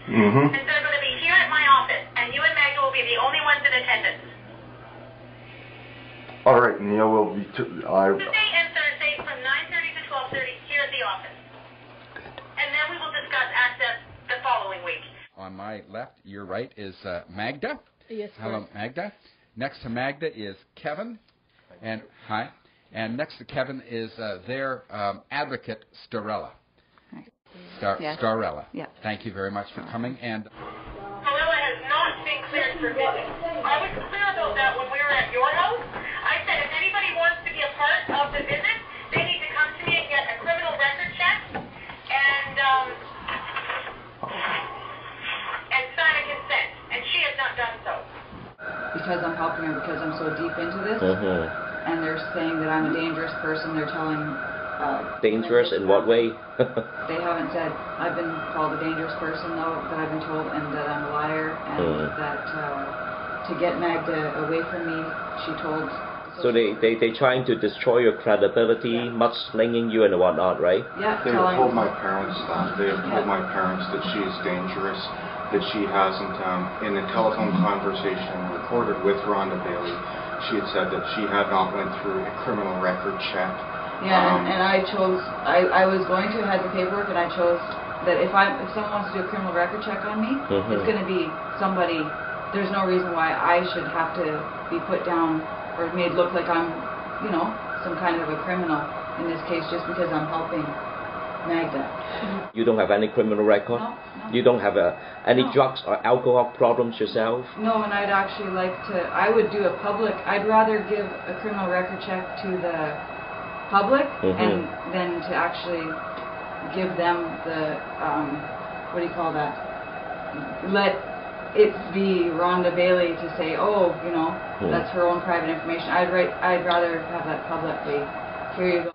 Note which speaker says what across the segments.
Speaker 1: And they're going to be here at my office, and you and Magda will be the only ones in attendance.
Speaker 2: All right, Neil will be...
Speaker 1: Tuesday and Thursday from 9:30 to 12:30 here at the office. And then we will discuss access the following week.
Speaker 3: On my left, your right, is Magda.
Speaker 4: Yes,
Speaker 3: hello, Magda. Next to Magda is Kevin. And hi. And next to Kevin is their advocate, Starella. Starella.
Speaker 4: Yeah.
Speaker 3: Thank you very much for coming. And
Speaker 1: Starella has not been cleared for visit. I was clear about that when we were at your house. I said if anybody wants to be a part of the visit, they need to come to me and get a criminal record check and sign a consent. And she has not done so.
Speaker 4: Because I'm helping her, because I'm so deep into this, and they're saying that I'm a dangerous person. They're telling...
Speaker 5: dangerous in what way?
Speaker 4: They haven't said. I've been called a dangerous person, though, that I've been told, and that I'm a liar, and that to get Magda away from me, she told...
Speaker 5: So they're trying to destroy your credibility, mudslinging you and whatnot, right?
Speaker 4: Yeah.
Speaker 2: They have told my parents that. They have told my parents that she is dangerous, that she hasn't, in a telephone conversation recorded with Rhonda Bailey, she had said that she had not went through a criminal record check.
Speaker 4: Yeah, and I chose, I was going to have the paperwork, and I chose that if someone wants to do a criminal record check on me, it's going to be somebody, there's no reason why I should have to be put down or made look like I'm, you know, some kind of a criminal in this case just because I'm helping Magda.
Speaker 5: You don't have any criminal record?
Speaker 4: No.
Speaker 5: You don't have any drugs or alcohol problems yourself?
Speaker 4: No, and I'd actually like to, I would do a public, I'd rather give a criminal record check to the public and then to actually give them the, what do you call that, let it be Rhonda Bailey to say, oh, you know, that's her own private information. I'd rather have that publicly. Here you go.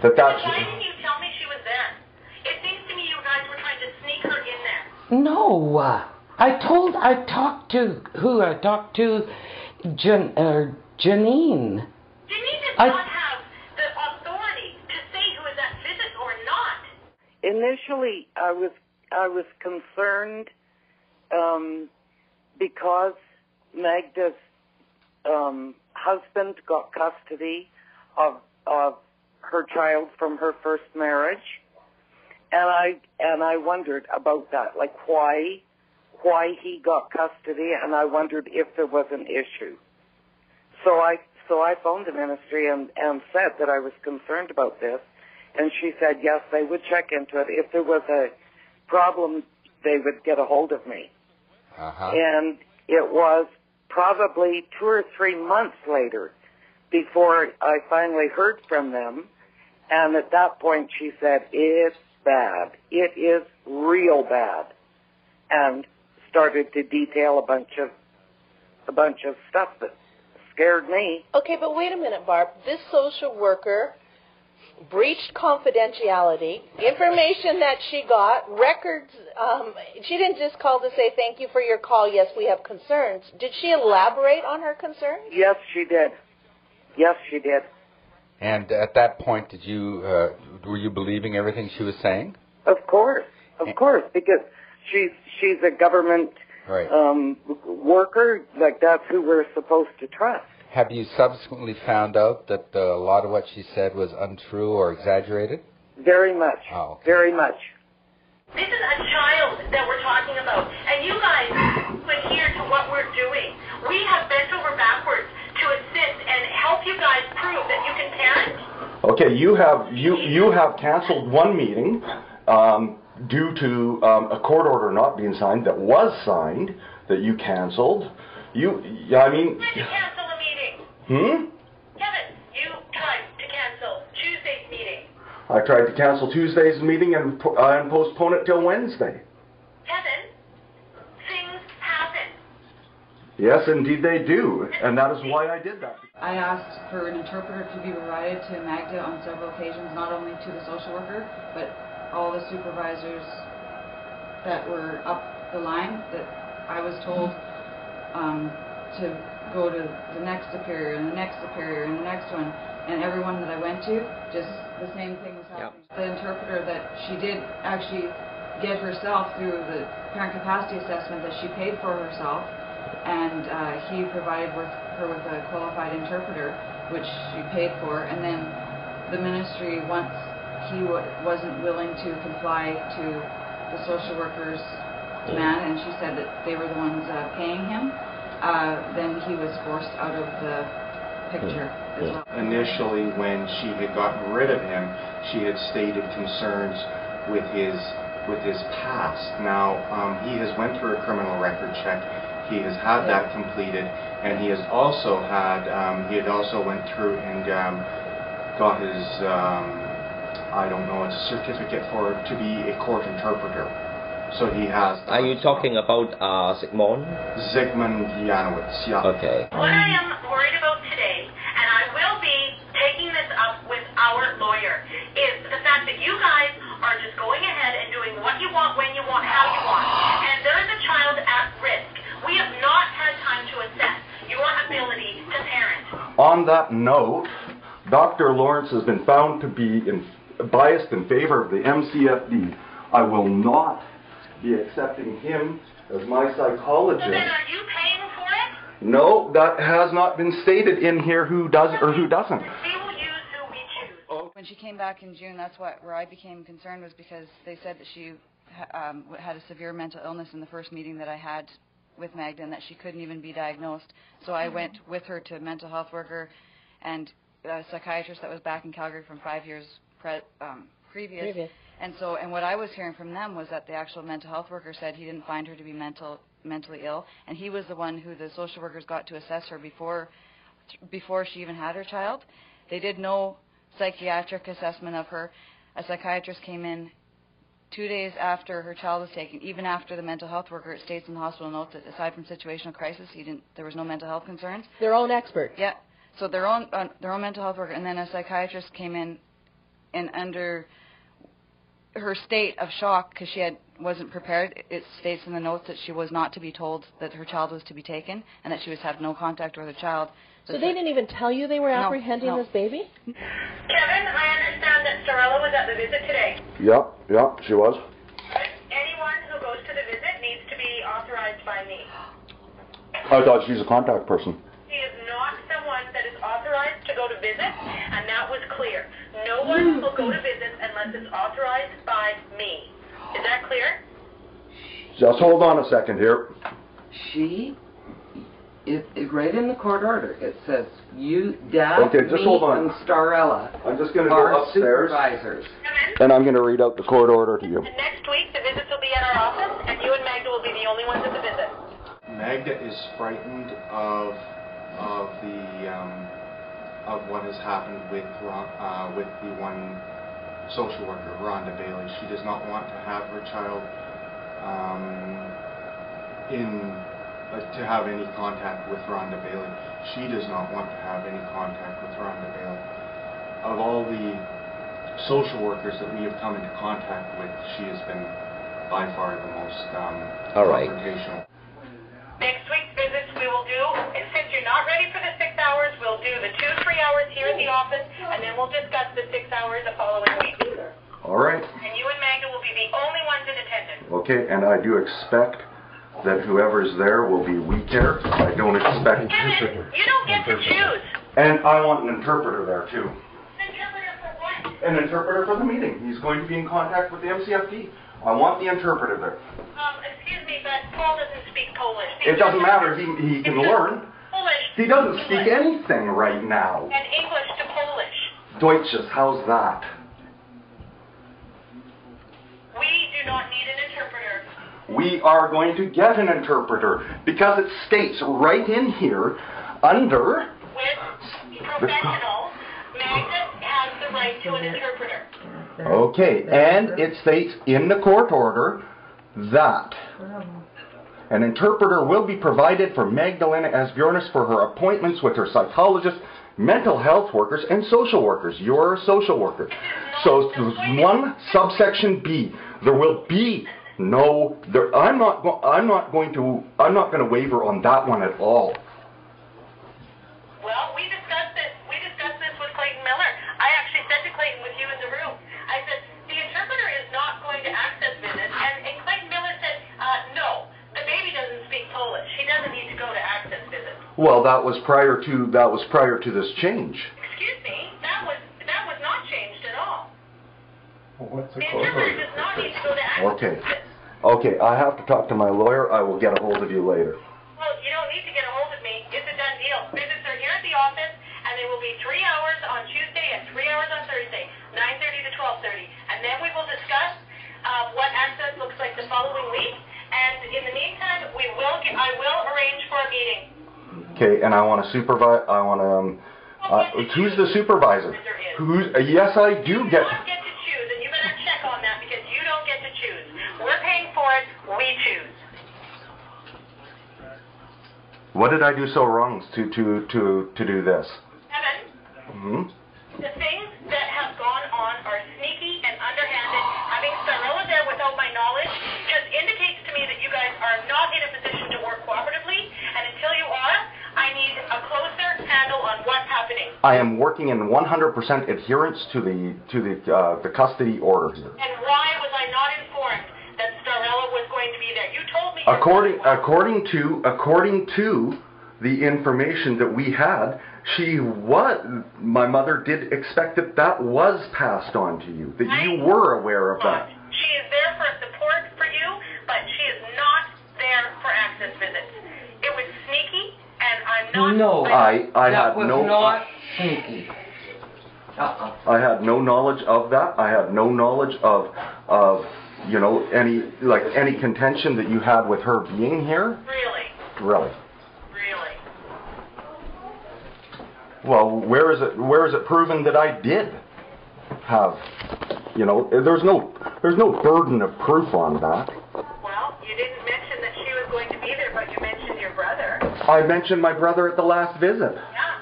Speaker 1: Why didn't you tell me she was there? It seems to me you guys were trying to sneak her in there.
Speaker 6: No, I talked to Janine.
Speaker 1: Janine does not have the authority to say who is at visit or not.
Speaker 7: Initially, I was concerned because Magda's husband got custody of her child from her first marriage, and I wondered about that, like why he got custody, and I wondered if there was an issue. So I phoned the ministry and said that I was concerned about this, and she said yes, they would check into it. If there was a problem, they would get a hold of me. And it was probably 2 or 3 months later before I finally heard from them, and at that point she said, it's bad. It is real bad. And started to detail a bunch of stuff that scared me.
Speaker 8: Okay, but wait a minute, Barb. This social worker breached confidentiality, information that she got, records. She didn't just call to say thank you for your call, yes, we have concerns. Did she elaborate on her concerns?
Speaker 7: Yes, she did. Yes, she did.
Speaker 3: And at that point, did you were you believing everything she was saying?
Speaker 7: Of course, because she's a government worker. Like, that's who we're supposed to trust.
Speaker 3: Have you subsequently found out that a lot of what she said was untrue or exaggerated?
Speaker 7: Very much.
Speaker 3: Oh, okay.
Speaker 7: Very much.
Speaker 1: This is a child that we're talking about, and you guys adhere to what we're doing. We have bent over backwards to assist and help you guys prove that you can parent.
Speaker 2: Okay, you have canceled one meeting due to a court order not being signed that was signed that you canceled. I mean.
Speaker 1: Tried to cancel a meeting. Kevin, you tried to cancel Tuesday's meeting.
Speaker 2: I tried to cancel Tuesday's meeting and postpone it till Wednesday.
Speaker 1: Kevin, things happen.
Speaker 2: Yes, indeed they do, and that is why I did that.
Speaker 4: I asked for an interpreter to be provided to Magda on several occasions, not only to the social worker, but all the supervisors that were up the line, that I was told to go to the next superior and the next superior and the next one, and everyone that I went to, just the same thing was happening. The interpreter that she did actually get herself through the parent capacity assessment that she paid for herself, and he provided her with a qualified interpreter, which she paid for, and then the ministry, once he wasn't willing to comply to the social worker's demand, and she said that they were the ones paying him, then he was forced out of the picture as well.
Speaker 2: Initially, when she had gotten rid of him, she had stated concerns with his past. Now, he has went through a criminal record check. He has had that completed, and he has also had, he had also went through and got his, I don't know, it's a certificate to be a court interpreter. So he has.
Speaker 5: Are you talking about Zygmunt?
Speaker 2: Zygmunt Janowitz, yeah.
Speaker 5: Okay.
Speaker 1: What I am worried about today, and I will be taking this up with our lawyer, is the fact that you guys are just going ahead and doing what you want, when you want, how you want. And there is a child at risk. We have not had time to assess your ability to parent.
Speaker 9: On that note, Dr. Lawrence has been found to be biased in favor of the MCFD. I will not be accepting him as my psychologist.
Speaker 1: So then are you paying for it?
Speaker 9: No, that has not been stated in here who does or who doesn't.
Speaker 1: We will use who we choose.
Speaker 4: When she came back in June, that's where I became concerned, was because they said that she had a severe mental illness in the first meeting that I had with Magda, and that she couldn't even be diagnosed. So I went with her to a mental health worker and a psychiatrist that was back in Calgary from 5 years previous. And what I was hearing from them was that the actual mental health worker said he didn't find her to be mentally ill, and he was the one who the social workers got to assess her before she even had her child. They did no psychiatric assessment of her. A psychiatrist came in 2 days after her child was taken, even after the mental health worker. It states in the hospital notes that aside from situational crisis, there was no mental health concerns.
Speaker 8: Their own expert.
Speaker 4: Yeah. So their own mental health worker, and then a psychiatrist came in, and under her state of shock, because she wasn't prepared, it states in the notes that she was not to be told that her child was to be taken, and that she was to have no contact with her child.
Speaker 8: So they didn't even tell you they were apprehending this baby?
Speaker 1: Kevin, I understand that Starella was at the visit today.
Speaker 9: Yep, she was.
Speaker 1: Anyone who goes to the visit needs to be authorized by me.
Speaker 9: I thought she's a contact person.
Speaker 1: She is not someone that is authorized to go to visits, and that was clear. No one will go to visits unless it's authorized by me. Is that clear?
Speaker 9: Just hold on a second here.
Speaker 6: It right in the court order. It says you, Dad,
Speaker 9: Okay, just
Speaker 6: me,
Speaker 9: hold on.
Speaker 6: and Starella
Speaker 9: I'm just going to
Speaker 6: are
Speaker 9: go upstairs,
Speaker 6: supervisors.
Speaker 9: and I'm going to read out the court order to you.
Speaker 1: And next week, the visits will be at our office, and you and Magda will be the only ones at the visit.
Speaker 2: Magda is frightened of what has happened with the one social worker, Rhonda Bailey. She does not want to have her child to have any contact with Rhonda Bailey. She does not want to have any contact with Rhonda Bailey. Of all the social workers that we have come into contact with, she has been by far the most confrontational.
Speaker 1: Next week's visits we will do, and since you're not ready for the 6 hours, we'll do the 2-3 hours here at the office, and then we'll discuss the 6 hours the following week.
Speaker 9: All right.
Speaker 1: And you and Magda will be the only ones in attendance.
Speaker 9: Okay, and I do expect that whoever's there will be we care. I don't expect...
Speaker 1: Kevin, you don't get to choose.
Speaker 9: And I want an interpreter there, too.
Speaker 1: An interpreter for what?
Speaker 9: An interpreter for the meeting. He's going to be in contact with the MCFD. I want the interpreter there.
Speaker 1: Excuse me, but Paul doesn't speak Polish.
Speaker 9: It doesn't matter. He can learn.
Speaker 1: Polish.
Speaker 9: He doesn't speak anything right now.
Speaker 1: And English to Polish.
Speaker 9: Deutsches, how's that?
Speaker 1: We do not need an interpreter.
Speaker 9: We are going to get an interpreter because it states right in here under...
Speaker 1: With professionals, Magda has the right to an interpreter.
Speaker 9: Okay, and it states in the court order that an interpreter will be provided for Magdalena Asbjornis for her appointments with her psychologist, mental health workers, and social workers. You're a social worker. So, one subsection B, there will be no. I'm not going to waver on that one at all.
Speaker 1: Well, we discussed this. We discussed this with Clayton Miller. I actually said to Clayton with you in the room, I said, the interpreter is not going to access visits, and
Speaker 9: Well, that was prior to this change.
Speaker 1: Excuse me, that was not changed at all.
Speaker 10: Well, what's the
Speaker 1: The
Speaker 10: court
Speaker 1: interpreter
Speaker 10: order?
Speaker 1: does not need to go to access
Speaker 9: Okay.
Speaker 1: visits.
Speaker 9: Okay, I have to talk to my lawyer. I will get a hold of you later.
Speaker 1: Well, you don't need to get a hold of me. It's a done deal. Visits are here at the office, and they will be 3 hours on Tuesday and 3 hours on Thursday, 9:30 to 12:30. And then we will discuss what access looks like the following week. And in the meantime, I will arrange for a meeting.
Speaker 9: Okay, and I want to supervise. I want to. Who's the supervisor? Yes, I do
Speaker 1: You
Speaker 9: get.
Speaker 1: don't get to choose, and you better check on that because you don't get to choose. We're paying for it. We choose.
Speaker 9: What did I do so wrong to do this?
Speaker 1: Evan, the things that have gone on are sneaky and underhanded. Having Starella there without my knowledge just indicates to me that you guys are not in a position to work cooperatively, and until you are, I need a closer handle on what's happening.
Speaker 9: I am working in 100% adherence to the custody order here.
Speaker 1: And why was I not informed that Starella was going to be there? You told me.
Speaker 9: According to the information that we had, my mother did expect that was passed on to you, that you were aware of that.
Speaker 1: She is there for support for you, but she is not there for access visits. It was sneaky, and I'm not.
Speaker 6: No,
Speaker 9: I
Speaker 6: that
Speaker 9: had
Speaker 6: was
Speaker 9: no.
Speaker 6: not sneaky.
Speaker 9: I had no knowledge of that. I had no knowledge of any contention that you had with her being here.
Speaker 1: Really?
Speaker 9: Really.
Speaker 1: Really?
Speaker 9: Well, where is it proven that I did have? There's no burden of proof on that.
Speaker 1: Well, you didn't mention that she was going to be there, but you mentioned your brother.
Speaker 9: I mentioned my brother at the last visit.
Speaker 1: Yeah,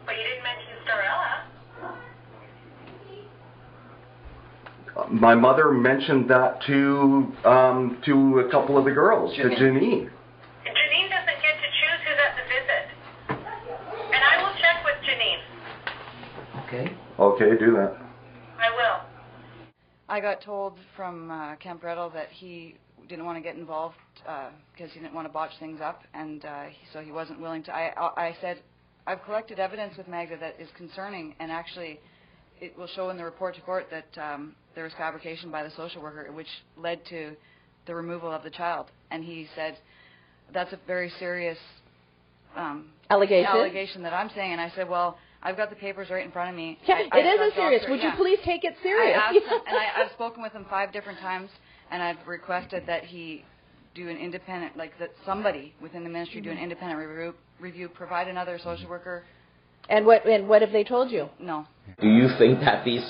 Speaker 1: but you didn't mention Starella.
Speaker 9: My mother mentioned that to a couple of the girls, to Janine.
Speaker 1: Janine doesn't get to choose who's at the visit. And I will check with Janine.
Speaker 6: Okay.
Speaker 9: Okay, do that.
Speaker 1: I will.
Speaker 4: I got told from Camp Gretel that he didn't want to get involved because he didn't want to botch things up, and so he wasn't willing to. I said, I've collected evidence with Magda that is concerning, and actually it will show in the report to court that there was fabrication by the social worker, which led to the removal of the child. And he said, that's a very serious allegation that I'm saying. And I said, well, I've got the papers right in front of me.
Speaker 8: Yeah, it isn't serious. Would you please take it serious?
Speaker 4: I asked him, and I've spoken with him 5 different times, and I've requested that he do an independent, that somebody within the ministry do an independent review, provide another social worker.
Speaker 8: And what have they told you?
Speaker 4: No.
Speaker 5: Do you think that these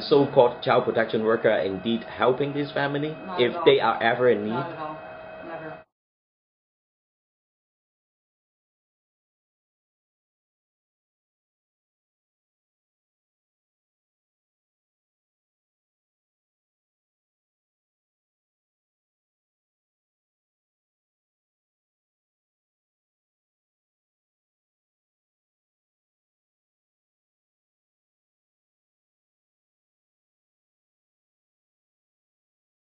Speaker 5: so-called child protection worker are indeed helping this family if they are ever in need?
Speaker 4: Not at all.